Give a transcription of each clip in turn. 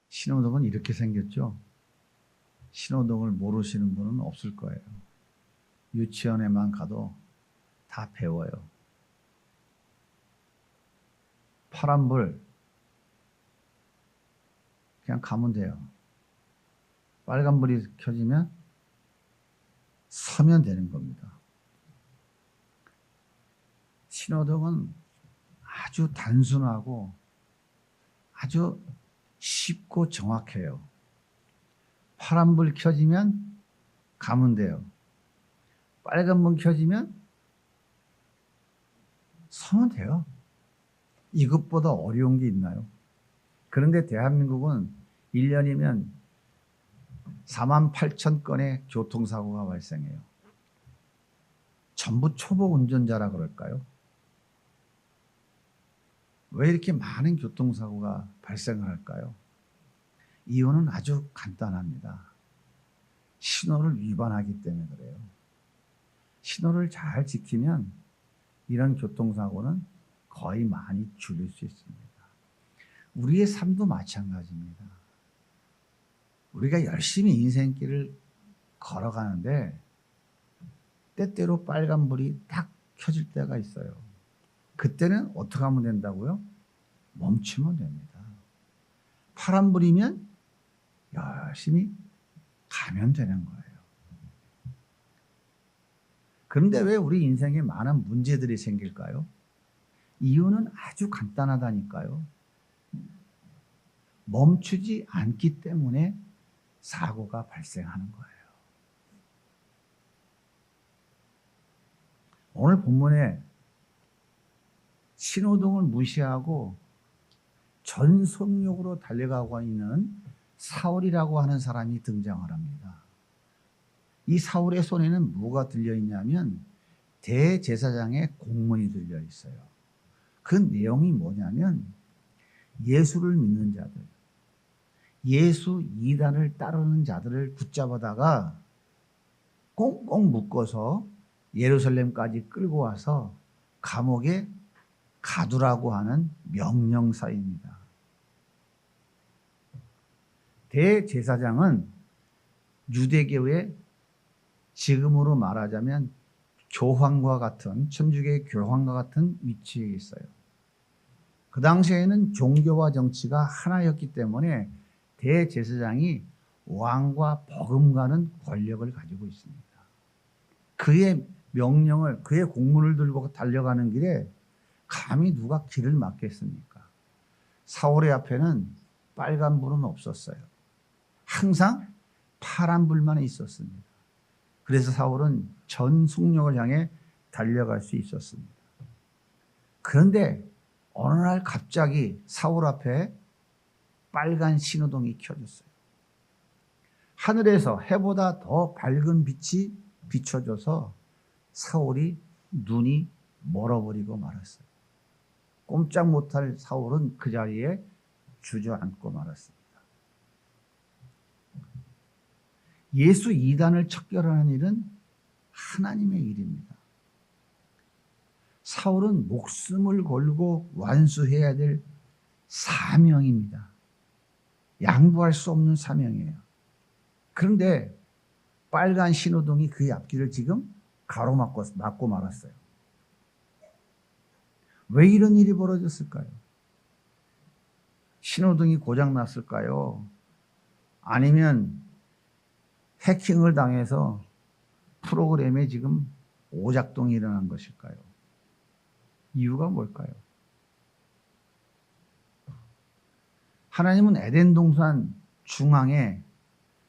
신호등은 이렇게 생겼죠. 신호등을 모르시는 분은 없을 거예요. 유치원에만 가도 다 배워요. 파란불 그냥 가면 돼요. 빨간불이 켜지면 서면 되는 겁니다. 신호등은 아주 단순하고 아주 쉽고 정확해요. 파란불 켜지면 가면 돼요. 빨간불 켜지면 서면 돼요. 이것보다 어려운 게 있나요? 그런데 대한민국은 1년이면 48,000건의 교통사고가 발생해요. 전부 초보 운전자라 그럴까요? 왜 이렇게 많은 교통사고가 발생을 할까요? 이유는 아주 간단합니다. 신호를 위반하기 때문에 그래요. 신호를 잘 지키면 이런 교통사고는 거의 많이 줄일 수 있습니다. 우리의 삶도 마찬가지입니다. 우리가 열심히 인생길을 걸어가는데 때때로 빨간불이 딱 켜질 때가 있어요. 그때는 어떻게 하면 된다고요? 멈추면 됩니다. 파란불이면 열심히 가면 되는 거예요. 그런데 왜 우리 인생에 많은 문제들이 생길까요? 이유는 아주 간단하다니까요. 멈추지 않기 때문에 사고가 발생하는 거예요. 오늘 본문에 신호등을 무시하고 전속력으로 달려가고 있는 사울이라고 하는 사람이 등장을 합니다. 이 사울의 손에는 뭐가 들려있냐면 대제사장의 공문이 들려있어요. 그 내용이 뭐냐면 예수를 믿는 자들, 예수 이단을 따르는 자들을 붙잡아다가 꽁꽁 묶어서 예루살렘까지 끌고 와서 감옥에 가두라고 하는 명령사입니다. 대제사장은 유대교의 지금으로 말하자면 교황과 같은, 천주교의 교황과 같은 위치에 있어요. 그 당시에는 종교와 정치가 하나였기 때문에 대제사장이 왕과 버금가는 권력을 가지고 있습니다. 그의 명령을, 그의 공문을 들고 달려가는 길에 감히 누가 길을 막겠습니까? 사울의 앞에는 빨간불은 없었어요. 항상 파란불만 있었습니다. 그래서 사울은 전 속력을 향해 달려갈 수 있었습니다. 그런데 어느 날 갑자기 사울 앞에 빨간 신호등이 켜졌어요. 하늘에서 해보다 더 밝은 빛이 비춰져서 사울이 눈이 멀어버리고 말았어요. 꼼짝 못할 사울은 그 자리에 주저앉고 말았습니다. 예수 이단을 척결하는 일은 하나님의 일입니다. 사울은 목숨을 걸고 완수해야 될 사명입니다. 양보할 수 없는 사명이에요. 그런데 빨간 신호등이 그의 앞길을 지금 가로막고 말았어요. 왜 이런 일이 벌어졌을까요? 신호등이 고장났을까요? 아니면 해킹을 당해서 프로그램에 지금 오작동이 일어난 것일까요? 이유가 뭘까요? 하나님은 에덴 동산 중앙에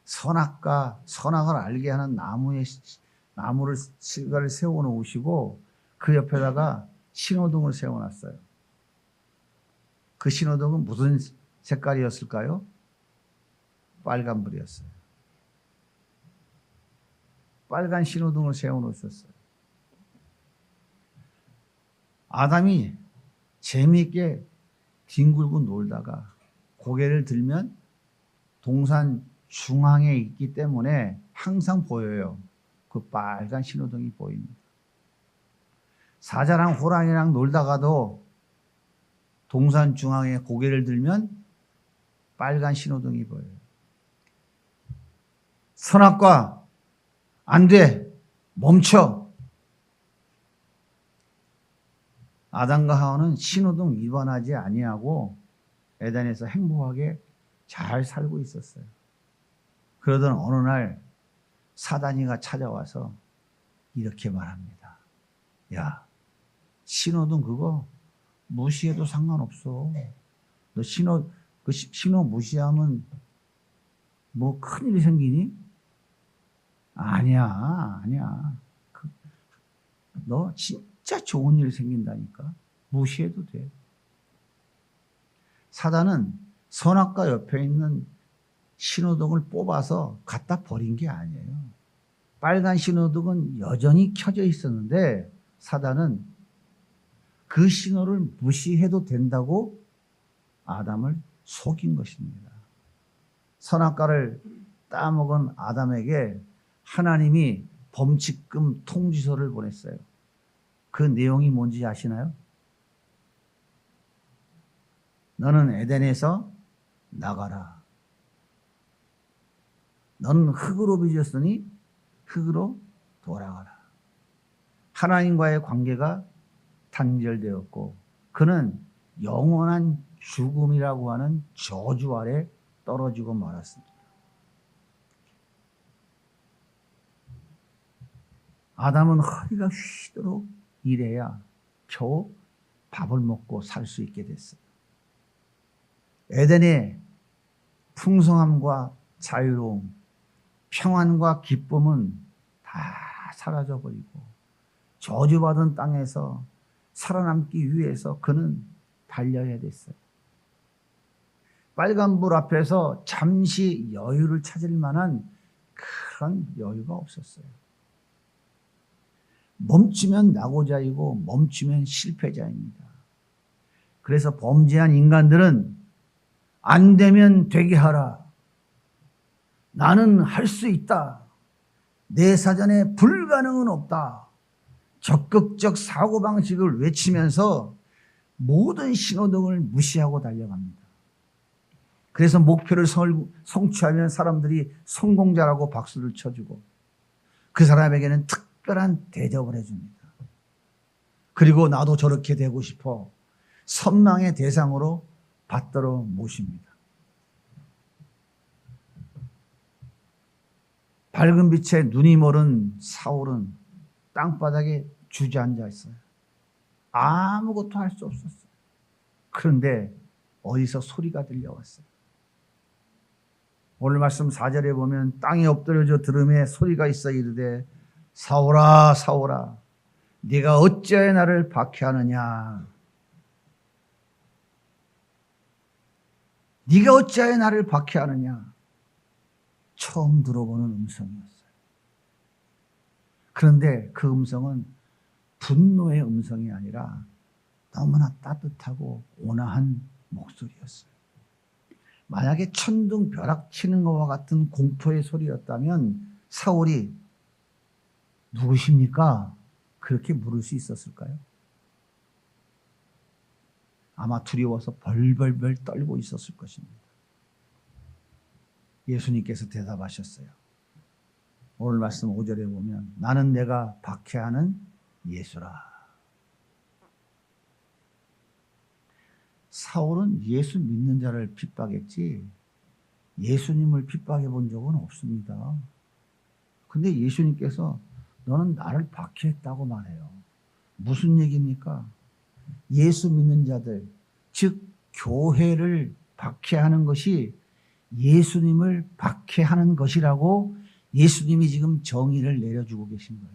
선악과 선악을 알게 하는 나무를 실과를 세워 놓으시고 그 옆에다가 신호등을 세워놨어요. 그 신호등은 무슨 색깔이었을까요? 빨간불이었어요. 빨간 신호등을 세워놓으셨어요. 아담이 재미있게 뒹굴고 놀다가 고개를 들면 동산 중앙에 있기 때문에 항상 보여요. 그 빨간 신호등이 보입니다. 사자랑 호랑이랑 놀다가도 동산 중앙에 고개를 들면 빨간 신호등이 보여요. 선악과 안 돼. 멈춰. 아담과 하와는 신호등 위반하지 아니하고 에덴에서 행복하게 잘 살고 있었어요. 그러던 어느 날 사단이가 찾아와서 이렇게 말합니다. 야, 신호등 그거 무시해도 상관없어. 너 신호 무시하면 뭐 큰일이 생기니? 아니야. 너 진짜 좋은 일 생긴다니까. 무시해도 돼. 사단은 선악과 옆에 있는 신호등을 뽑아서 갖다 버린 게 아니에요. 빨간 신호등은 여전히 켜져 있었는데 사단은 그 신호를 무시해도 된다고 아담을 속인 것입니다. 선악과를 따먹은 아담에게 하나님이 범칙금 통지서를 보냈어요. 그 내용이 뭔지 아시나요? 너는 에덴에서 나가라. 너는 흙으로 빚었으니 흙으로 돌아가라. 하나님과의 관계가 단절되었고 그는 영원한 죽음이라고 하는 저주 아래 떨어지고 말았습니다. 아담은 허리가 휘도록 일해야 겨우 밥을 먹고 살 수 있게 됐어요. 에덴의 풍성함과 자유로움, 평안과 기쁨은 다 사라져버리고 저주받은 땅에서 살아남기 위해서 그는 달려야 됐어요. 빨간불 앞에서 잠시 여유를 찾을 만한 그런 여유가 없었어요. 멈추면 낙오자이고 멈추면 실패자입니다. 그래서 범죄한 인간들은 안 되면 되게 하라. 나는 할 수 있다. 내 사전에 불가능은 없다. 적극적 사고방식을 외치면서 모든 신호등을 무시하고 달려갑니다. 그래서 목표를 성취하면 사람들이 성공자라고 박수를 쳐주고 그 사람에게는 특별한 대접을 해줍니다. 그리고 나도 저렇게 되고 싶어 선망의 대상으로 받들어 모십니다. 밝은 빛에 눈이 멀은 사울은 땅바닥에 주저앉아 있어요. 아무것도 할 수 없었어요. 그런데 어디서 소리가 들려왔어요. 오늘 말씀 4절에 보면 땅에 엎드려져 들음에 소리가 있어 이르되 사울아 사울아 네가 어찌하여 나를 박해하느냐. 네가 어찌하여 나를 박해하느냐. 처음 들어보는 음성이었어요. 그런데 그 음성은 분노의 음성이 아니라 너무나 따뜻하고 온화한 목소리였어요. 만약에 천둥 벼락 치는 것과 같은 공포의 소리였다면 사울이 누구십니까? 그렇게 물을 수 있었을까요? 아마 두려워서 벌벌벌 떨고 있었을 것입니다. 예수님께서 대답하셨어요. 오늘 말씀 5절에 보면 나는 내가 박해하는 예수라. 사울은 예수 믿는 자를 핍박했지 예수님을 핍박해 본 적은 없습니다. 근데 예수님께서 너는 나를 박해했다고 말해요. 무슨 얘기입니까? 예수 믿는 자들, 즉 교회를 박해하는 것이 예수님을 박해하는 것이라고 예수님이 지금 정의를 내려주고 계신 거예요.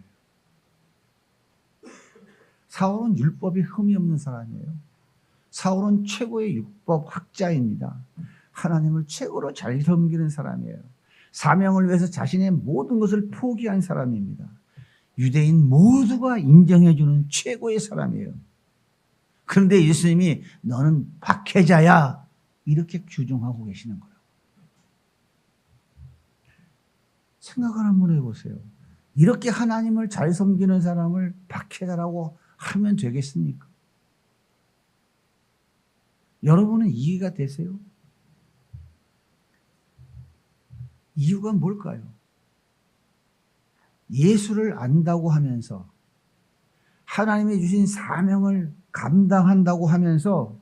사울은 율법에 흠이 없는 사람이에요. 사울은 최고의 율법 학자입니다. 하나님을 최고로 잘 섬기는 사람이에요. 사명을 위해서 자신의 모든 것을 포기한 사람입니다. 유대인 모두가 인정해주는 최고의 사람이에요. 그런데 예수님이 너는 박해자야 이렇게 규정하고 계시는 거예요. 생각을 한번 해보세요. 이렇게 하나님을 잘 섬기는 사람을 박해자라고 하면 되겠습니까? 여러분은 이해가 되세요? 이유가 뭘까요? 예수를 안다고 하면서 하나님이 주신 사명을 감당한다고 하면서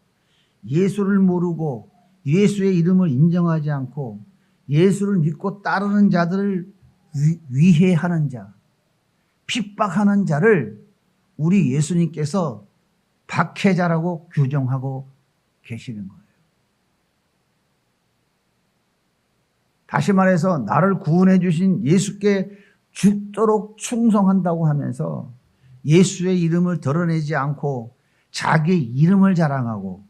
예수를 모르고 예수의 이름을 인정하지 않고 예수를 믿고 따르는 자들을 위해하는 자, 핍박하는 자를 우리 예수님께서 박해자라고 규정하고 계시는 거예요. 다시 말해서 나를 구원해 주신 예수께 죽도록 충성한다고 하면서 예수의 이름을 드러내지 않고 자기의 이름을 자랑하고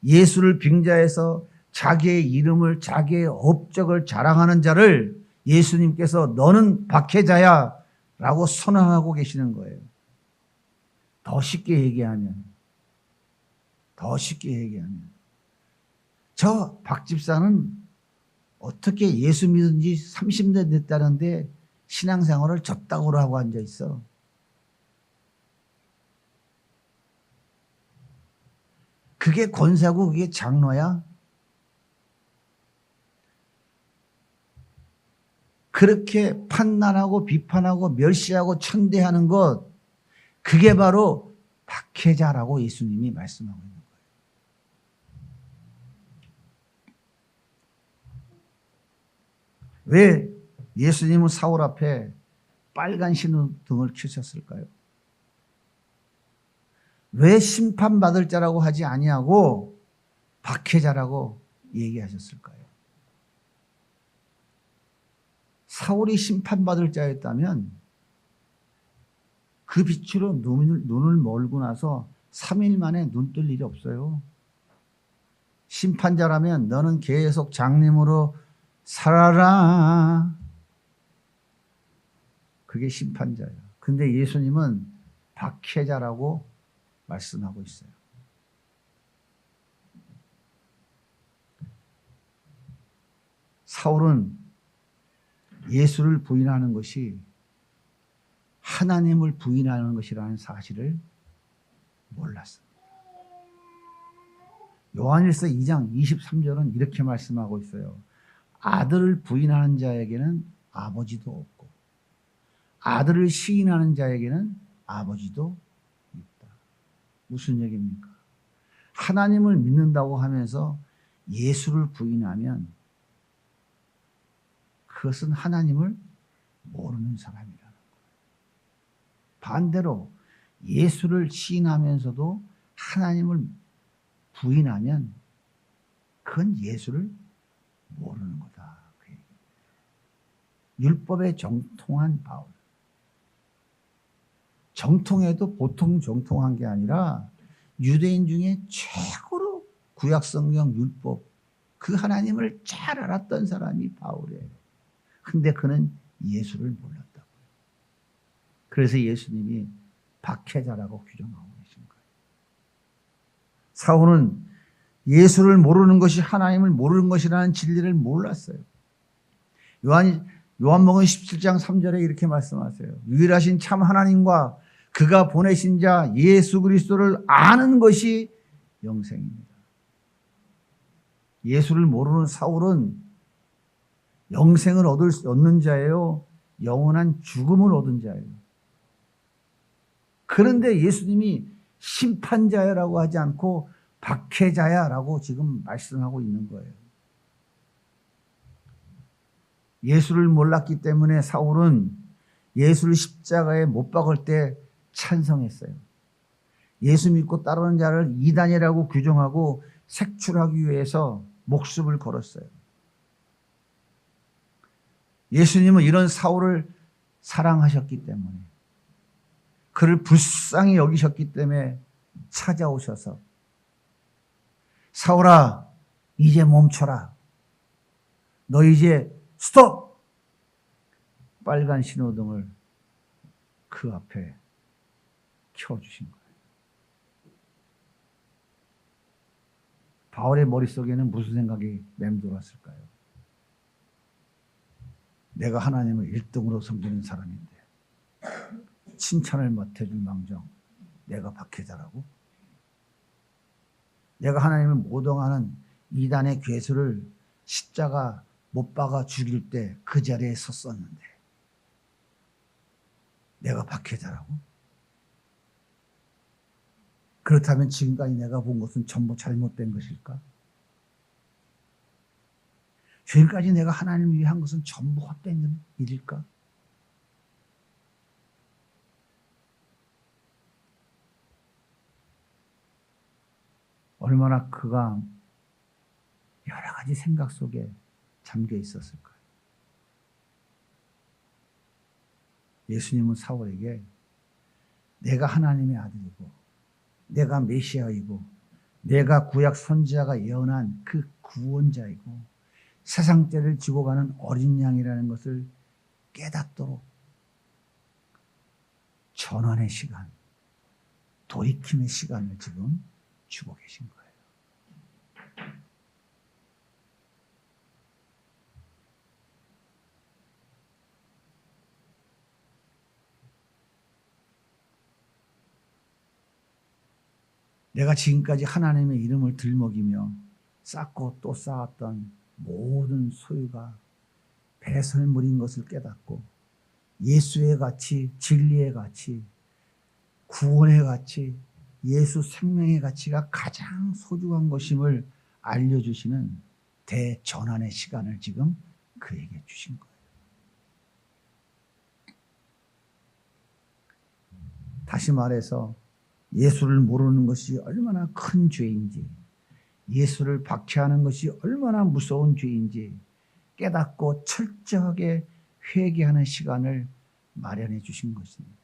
예수를 빙자해서 자기의 이름을, 자기의 업적을 자랑하는 자를 예수님께서 너는 박해자야 라고 선언하고 계시는 거예요. 더 쉽게 얘기하면 저 박 집사는 어떻게 예수 믿은 지 30년 됐다는데 신앙생활을 적당으로 하고 앉아 있어. 그게 권사고 그게 장로야? 그렇게 판단하고 비판하고 멸시하고 천대하는 것, 그게 바로 박해자라고 예수님이 말씀하고 있는 거예요. 왜 예수님은 사울 앞에 빨간 신호등을 켜셨을까요? 왜 심판받을 자라고 하지 아니하고 박해자라고 얘기하셨을까요? 사울이 심판받을 자였다면 그 빛으로 눈을 멀고 나서 3일 만에 눈 뜰 일이 없어요. 심판자라면 너는 계속 장님으로 살아라. 그게 심판자예요. 근데 예수님은 박해자라고 말씀하고 있어요. 사울은 예수를 부인하는 것이 하나님을 부인하는 것이라는 사실을 몰랐습니다. 요한일서 2장 23절은 이렇게 말씀하고 있어요. 아들을 부인하는 자에게는 아버지도 없고 아들을 시인하는 자에게는 아버지도 있다. 무슨 얘기입니까? 하나님을 믿는다고 하면서 예수를 부인하면 그것은 하나님을 모르는 사람이라는 거예요. 반대로 예수를 시인하면서도 하나님을 부인하면 그건 예수를 모르는 거다. 율법에 정통한 바울. 정통해도 보통 정통한 게 아니라 유대인 중에 최고로 구약성경 율법, 그 하나님을 잘 알았던 사람이 바울이에요. 근데 그는 예수를 몰랐다고요. 그래서 예수님이 박해자라고 규정하고 계신 거예요. 사울은 예수를 모르는 것이 하나님을 모르는 것이라는 진리를 몰랐어요. 요한복음 17장 3절에 이렇게 말씀하세요. 유일하신 참 하나님과 그가 보내신 자 예수 그리스도를 아는 것이 영생입니다. 예수를 모르는 사울은 영생을 얻는 자예요. 영원한 죽음을 얻은 자예요. 그런데 예수님이 심판자야라고 하지 않고 박해자야라고 지금 말씀하고 있는 거예요. 예수를 몰랐기 때문에 사울은 예수를 십자가에 못 박을 때 찬성했어요. 예수 믿고 따르는 자를 이단이라고 규정하고 색출하기 위해서 목숨을 걸었어요. 예수님은 이런 사울을 사랑하셨기 때문에, 그를 불쌍히 여기셨기 때문에 찾아오셔서 사울아 이제 멈춰라. 너 이제 스톱! 빨간 신호등을 그 앞에 켜주신 거예요. 바울의 머릿속에는 무슨 생각이 맴돌았을까요? 내가 하나님을 1등으로 섬기는 사람인데 칭찬을 못해줄 망정 내가 박해자라고? 내가 하나님을 모독하는 이단의 괴수를 십자가 못 박아 죽일 때 그 자리에 섰었는데 내가 박해자라고? 그렇다면 지금까지 내가 본 것은 전부 잘못된 것일까? 지금까지 내가 하나님을 위해 한 것은 전부 헛된 일일까? 얼마나 그가 여러 가지 생각 속에 잠겨 있었을까요? 예수님은 사울에게 내가 하나님의 아들이고 내가 메시아이고 내가 구약 선지자가 예언한 그 구원자이고 세상 죄를 지고 가는 어린 양이라는 것을 깨닫도록 전환의 시간, 돌이킴의 시간을 지금 주고 계신 거예요. 내가 지금까지 하나님의 이름을 들먹이며 쌓고 또 쌓았던 모든 소유가 배설물인 것을 깨닫고 예수의 가치, 진리의 가치, 구원의 가치, 예수 생명의 가치가 가장 소중한 것임을 알려주시는 대전환의 시간을 지금 그에게 주신 거예요. 다시 말해서 예수를 모르는 것이 얼마나 큰 죄인지, 예수를 박해하는 것이 얼마나 무서운 죄인지 깨닫고 철저하게 회개하는 시간을 마련해 주신 것입니다.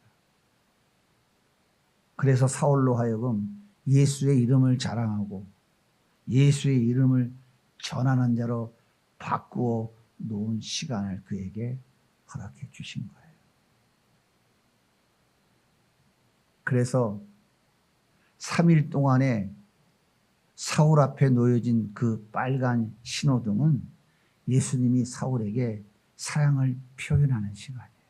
그래서 사울로 하여금 예수의 이름을 자랑하고 예수의 이름을 전하는 자로 바꾸어 놓은 시간을 그에게 허락해 주신 거예요. 그래서 3일 동안에 사울 앞에 놓여진 그 빨간 신호등은 예수님이 사울에게 사랑을 표현하는 시간이에요.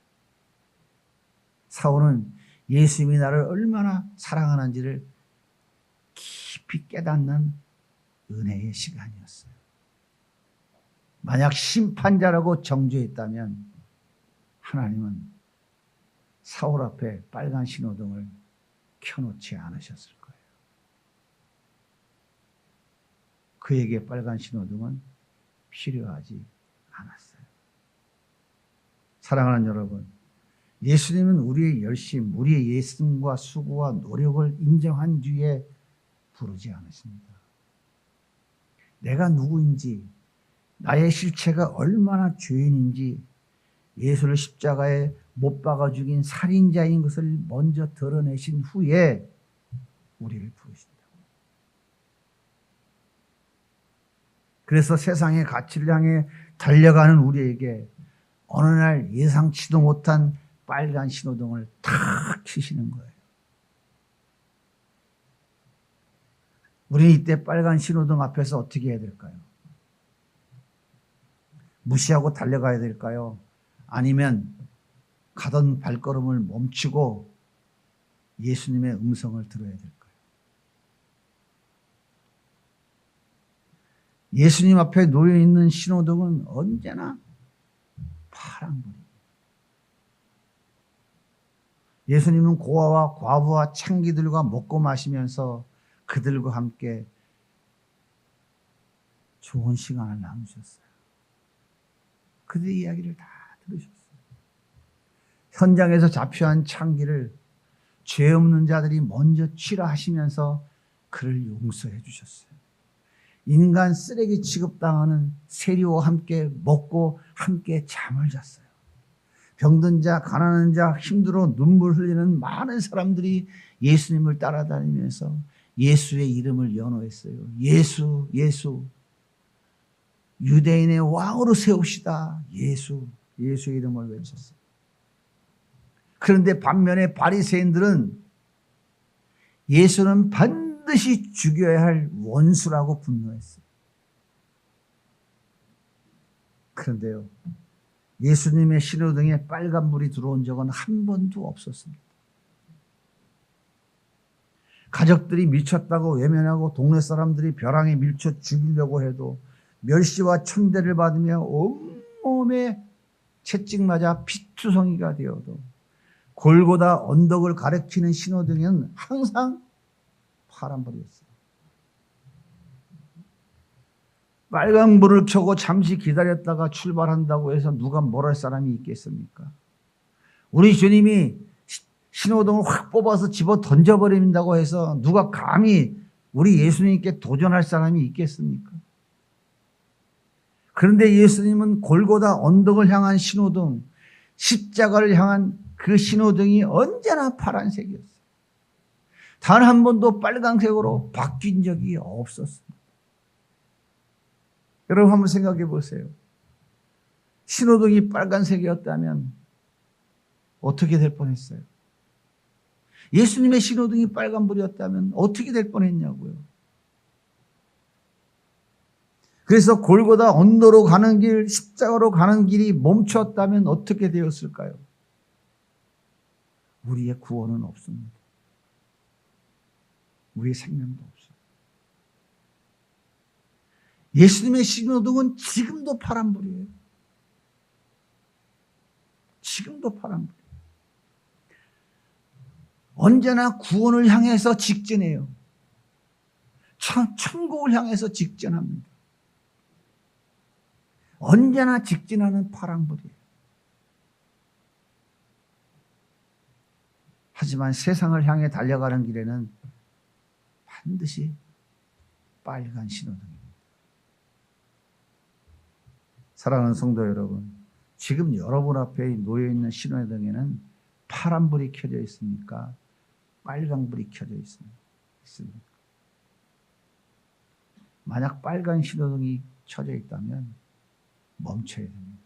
사울은 예수님이 나를 얼마나 사랑하는지를 깊이 깨닫는 은혜의 시간이었어요. 만약 심판자라고 정죄했다면 하나님은 사울 앞에 빨간 신호등을 켜놓지 않으셨을 거예요. 그에게 빨간 신호등은 필요하지 않았어요. 사랑하는 여러분, 예수님은 우리의 열심, 우리의 예승과 수고와 노력을 인정한 뒤에 부르지 않으십니다. 내가 누구인지, 나의 실체가 얼마나 죄인인지 예수를 십자가에 못 박아 죽인 살인자인 것을 먼저 드러내신 후에 우리를 부르신다. 그래서 세상의 가치를 향해 달려가는 우리에게 어느 날 예상치도 못한 빨간 신호등을 탁 켜시는 거예요. 우리는 이때 빨간 신호등 앞에서 어떻게 해야 될까요? 무시하고 달려가야 될까요? 아니면 가던 발걸음을 멈추고 예수님의 음성을 들어야 될까요? 예수님 앞에 놓여있는 신호등은 언제나 파란불입니다. 예수님은 고아와 과부와 창기들과 먹고 마시면서 그들과 함께 좋은 시간을 나누셨어요. 그들의 이야기를 다 들으셨어요. 현장에서 잡혀한 창기를 죄 없는 자들이 먼저 치라 하시면서 그를 용서해 주셨어요. 인간 쓰레기 취급당하는 세리와 함께 먹고 함께 잠을 잤어요. 병든 자, 가난한 자, 힘들어 눈물 흘리는 많은 사람들이 예수님을 따라다니면서 예수의 이름을 연호했어요. 예수, 예수, 유대인의 왕으로 세웁시다. 예수, 예수의 이름을 외쳤어요. 그런데 반면에 바리새인들은 예수는 반드시 죽여야 할 원수라고 분노했어요. 그런데요, 예수님의 신호등에 빨간불이 들어온 적은 한 번도 없었습니다. 가족들이 미쳤다고 외면하고 동네 사람들이 벼랑에 밀쳐 죽이려고 해도 멸시와 천대를 받으며 온몸에 채찍 맞아 피투성이가 되어도 골고다 언덕을 가리키는 신호등에는 항상 파란불이었어요. 빨간불을 켜고 잠시 기다렸다가 출발한다고 해서 누가 뭘 할 사람이 있겠습니까? 우리 주님이 신호등을 확 뽑아서 집어 던져버린다고 해서 누가 감히 우리 예수님께 도전할 사람이 있겠습니까? 그런데 예수님은 골고다 언덕을 향한 신호등, 십자가를 향한 그 신호등이 언제나 파란색이었어요. 단 한 번도 빨간색으로 바뀐 적이 없었습니다. 여러분 한번 생각해 보세요. 신호등이 빨간색이었다면 어떻게 될 뻔했어요? 예수님의 신호등이 빨간불이었다면 어떻게 될 뻔했냐고요. 그래서 골고다 언도로 가는 길, 십자가로 가는 길이 멈췄다면 어떻게 되었을까요? 우리의 구원은 없습니다. 우리의 생명도 없어요. 예수님의 신호등은 지금도 파란불이에요. 지금도 파란불이에요. 언제나 구원을 향해서 직진해요. 천국을 향해서 직진합니다. 언제나 직진하는 파란불이에요. 하지만 세상을 향해 달려가는 길에는 반드시 빨간 신호등입니다. 사랑하는 성도 여러분, 지금 여러분 앞에 놓여있는 신호등에는 파란불이 켜져 있습니까? 빨간불이 켜져 있습니까? 만약 빨간 신호등이 켜져 있다면 멈춰야 됩니다.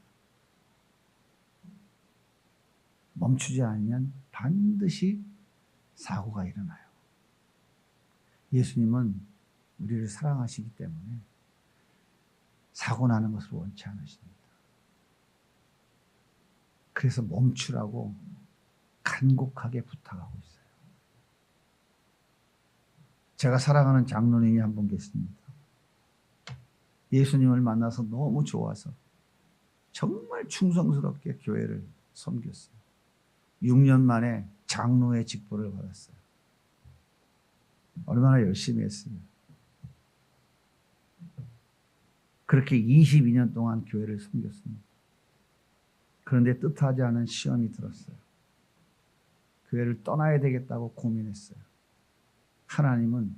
멈추지 않으면 반드시 사고가 일어나요. 예수님은 우리를 사랑하시기 때문에 사고 나는 것을 원치 않으십니다. 그래서 멈추라고 간곡하게 부탁하고 있어요. 제가 사랑하는 장로님이 한 분 계십니다. 예수님을 만나서 너무 좋아서 정말 충성스럽게 교회를 섬겼어요. 6년 만에 장로의 직분을 받았어요. 얼마나 열심히 했어요. 그렇게 22년 동안 교회를 섬겼습니다. 그런데 뜻하지 않은 시험이 들었어요. 교회를 떠나야 되겠다고 고민했어요. 하나님은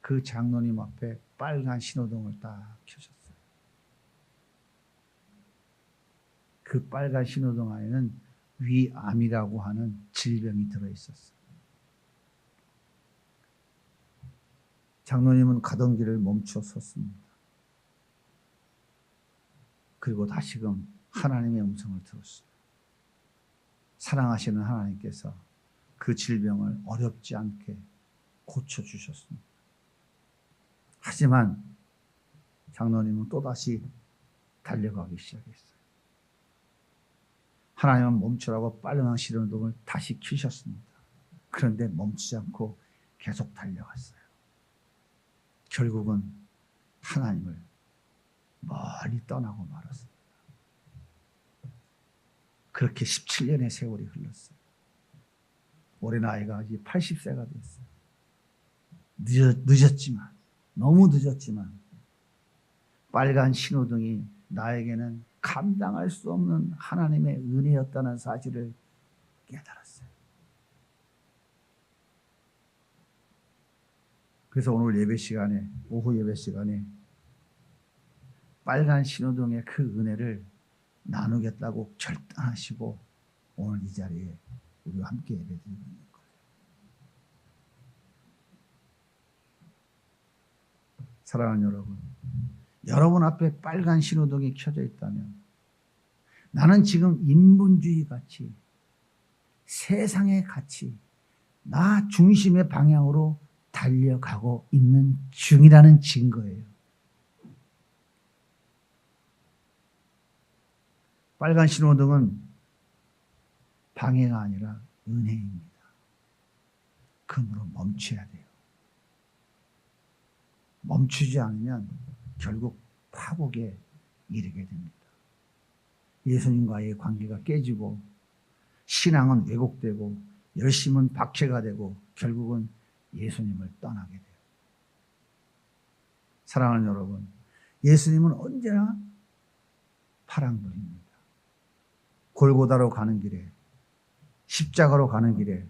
그 장로님 앞에 빨간 신호등을 딱 켜셨어요. 그 빨간 신호등 안에는 위암이라고 하는 질병이 들어있었어요. 장로님은 가던 길을 멈춰 섰습니다. 그리고 다시금 하나님의 음성을 들었어요. 사랑하시는 하나님께서 그 질병을 어렵지 않게 고쳐주셨습니다. 하지만 장로님은 또다시 달려가기 시작했어요. 하나님은 멈추라고 빨간 신호등을 다시 켜셨습니다. 그런데 멈추지 않고 계속 달려갔어요. 결국은 하나님을 멀리 떠나고 말았습니다. 그렇게 17년의 세월이 흘렀어요. 올해 나이가 이제 80세가 됐어요. 늦었지만, 너무 늦었지만 빨간 신호등이 나에게는 감당할 수 없는 하나님의 은혜였다는 사실을 깨달았어요. 그래서 오늘 예배 시간에, 오후 예배 시간에 빨간 신호등의 그 은혜를 나누겠다고 결단하시고 오늘 이 자리에 우리와 함께 예배드리고 있는 거예요. 사랑하는 여러분, 여러분 앞에 빨간 신호등이 켜져 있다면 나는 지금 인본주의 가치, 세상의 가치, 나 중심의 방향으로 달려가고 있는 중이라는 증거예요. 빨간 신호등은 방해가 아니라 은혜입니다. 그러므로 멈춰야 돼요. 멈추지 않으면 결국 파국에 이르게 됩니다. 예수님과의 관계가 깨지고 신앙은 왜곡되고 열심은 박해가 되고 결국은 예수님을 떠나게 돼요. 사랑하는 여러분, 예수님은 언제나 파랑불입니다. 골고다로 가는 길에, 십자가로 가는 길에,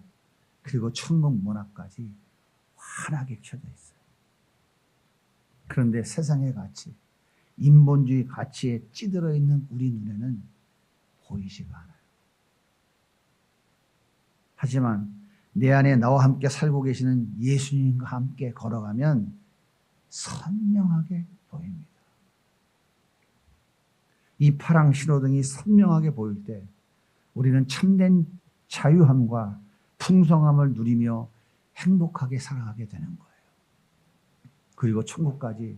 그리고 천국 문 앞까지 환하게 켜져 있어요. 그런데 세상의 가치, 인본주의 가치에 찌들어 있는 우리 눈에는 보이지가 않아요. 하지만 내 안에 나와 함께 살고 계시는 예수님과 함께 걸어가면 선명하게 보입니다. 이 파랑 신호등이 선명하게 보일 때 우리는 참된 자유함과 풍성함을 누리며 행복하게 살아가게 되는 거예요. 그리고 천국까지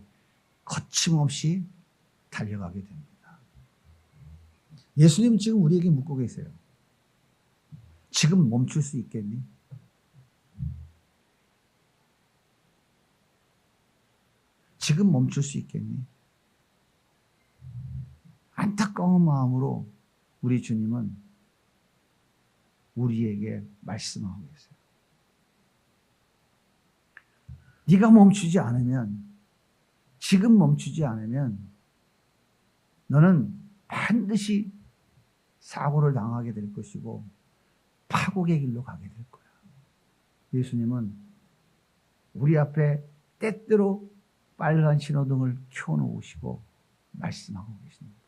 거침없이 달려가게 됩니다. 예수님은 지금 우리에게 묻고 계세요. 지금 멈출 수 있겠니? 지금 멈출 수 있겠니? 안타까운 마음으로 우리 주님은 우리에게 말씀하고 계세요. 네가 멈추지 않으면, 지금 멈추지 않으면 너는 반드시 사고를 당하게 될 것이고 파국의 길로 가게 될 거야. 예수님은 우리 앞에 때때로 빨간 신호등을 켜놓으시고 말씀하고 계십니다.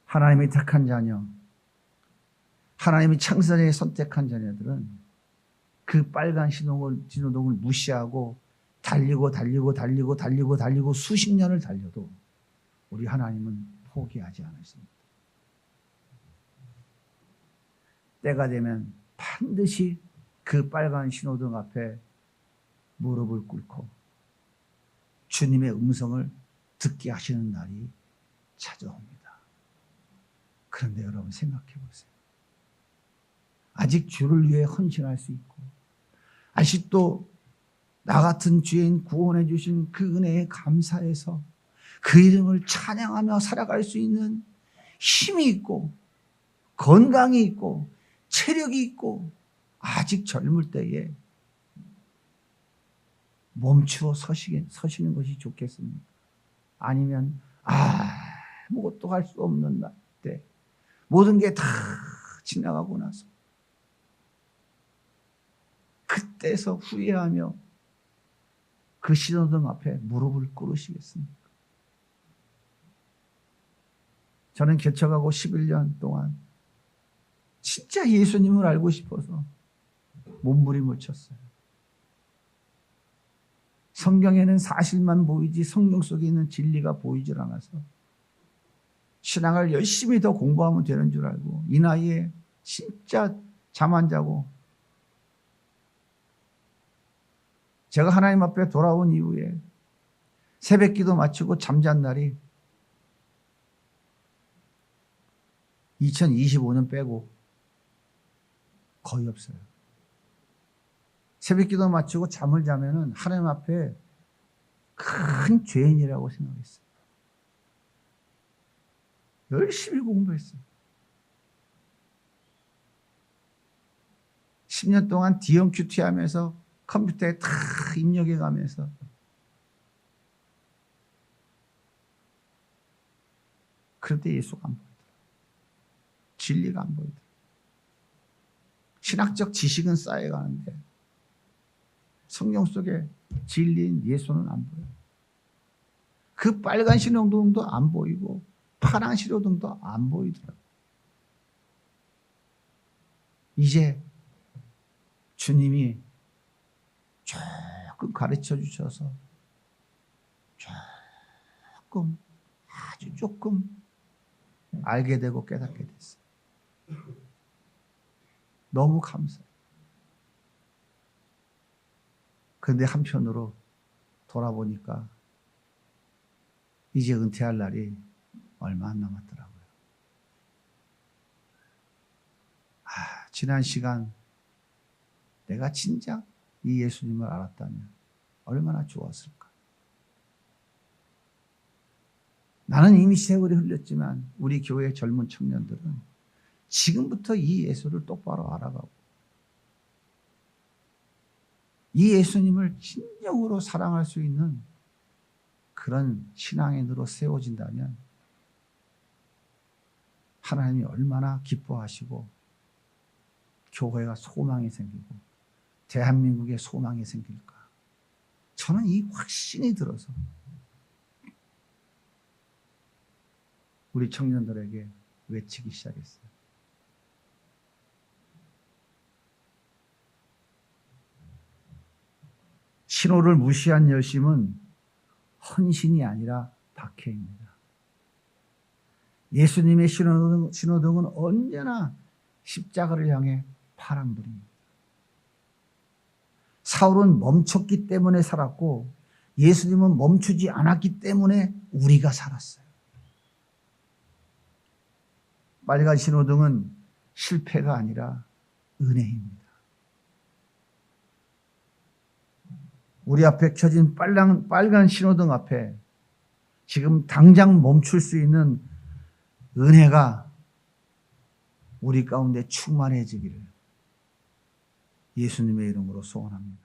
하나님이 택한 자녀, 하나님이 창세전에 선택한 자녀들은 그 빨간 신호등을 무시하고 달리고 수십 년을 달려도 우리 하나님은 포기하지 않으십니다. 때가 되면 반드시 그 빨간 신호등 앞에 무릎을 꿇고 주님의 음성을 듣게 하시는 날이 찾아옵니다. 그런데 여러분 생각해 보세요. 아직 주를 위해 헌신할 수 있고 아직도 나 같은 죄인 구원해 주신 그 은혜에 감사해서 그 이름을 찬양하며 살아갈 수 있는 힘이 있고 건강이 있고 체력이 있고 아직 젊을 때에 멈추어 서시는 것이 좋겠습니까? 아니면 아무것도 할 수 없는 날 때 모든 게 다 지나가고 나서 그때서 후회하며 그 신호등 앞에 무릎을 꿇으시겠습니까? 저는 개척하고 11년 동안 진짜 예수님을 알고 싶어서 몸부림을 쳤어요. 성경에는 사실만 보이지 성경 속에 있는 진리가 보이질 않아서 신앙을 열심히 더 공부하면 되는 줄 알고 이 나이에 진짜 잠 안 자고 제가 하나님 앞에 돌아온 이후에 새벽기도 마치고 잠잔 날이 2025년 빼고 거의 없어요. 새벽기도 마치고 잠을 자면은 하나님 앞에 큰 죄인이라고 생각했어요. 열심히 공부했어요. 10년 동안 DMQT 하면서 컴퓨터에 다 입력해 가면서 그런데 예수가 안 보이더라. 진리가 안 보이더라. 신학적 지식은 쌓여가는데 성경 속에 진리인 예수는 안 보여요. 그 빨간 신호등도 안 보이고 파란 신호등도 안 보이더라. 이제 주님이 조금 가르쳐 주셔서 조금 아주 조금 알게 되고 깨닫게 됐어요. 너무 감사해요. 그런데 한편으로 돌아보니까 이제 은퇴할 날이 얼마 안 남았더라고요. 지난 시간 내가 진짜 이 예수님을 알았다면 얼마나 좋았을까. 나는 이미 세월이 흘렸지만 우리 교회 젊은 청년들은 지금부터 이 예수를 똑바로 알아가고 이 예수님을 진정으로 사랑할 수 있는 그런 신앙인으로 세워진다면 하나님이 얼마나 기뻐하시고 교회가 소망이 생기고 대한민국에 소망이 생길까. 저는 이 확신이 들어서 우리 청년들에게 외치기 시작했어요. 신호를 무시한 열심은 헌신이 아니라 박해입니다. 예수님의 신호등은 언제나 십자가를 향해 파란불입니다. 사울은 멈췄기 때문에 살았고 예수님은 멈추지 않았기 때문에 우리가 살았어요. 빨간 신호등은 실패가 아니라 은혜입니다. 우리 앞에 켜진 빨간 신호등 앞에 지금 당장 멈출 수 있는 은혜가 우리 가운데 충만해지기를 예수님의 이름으로 소원합니다.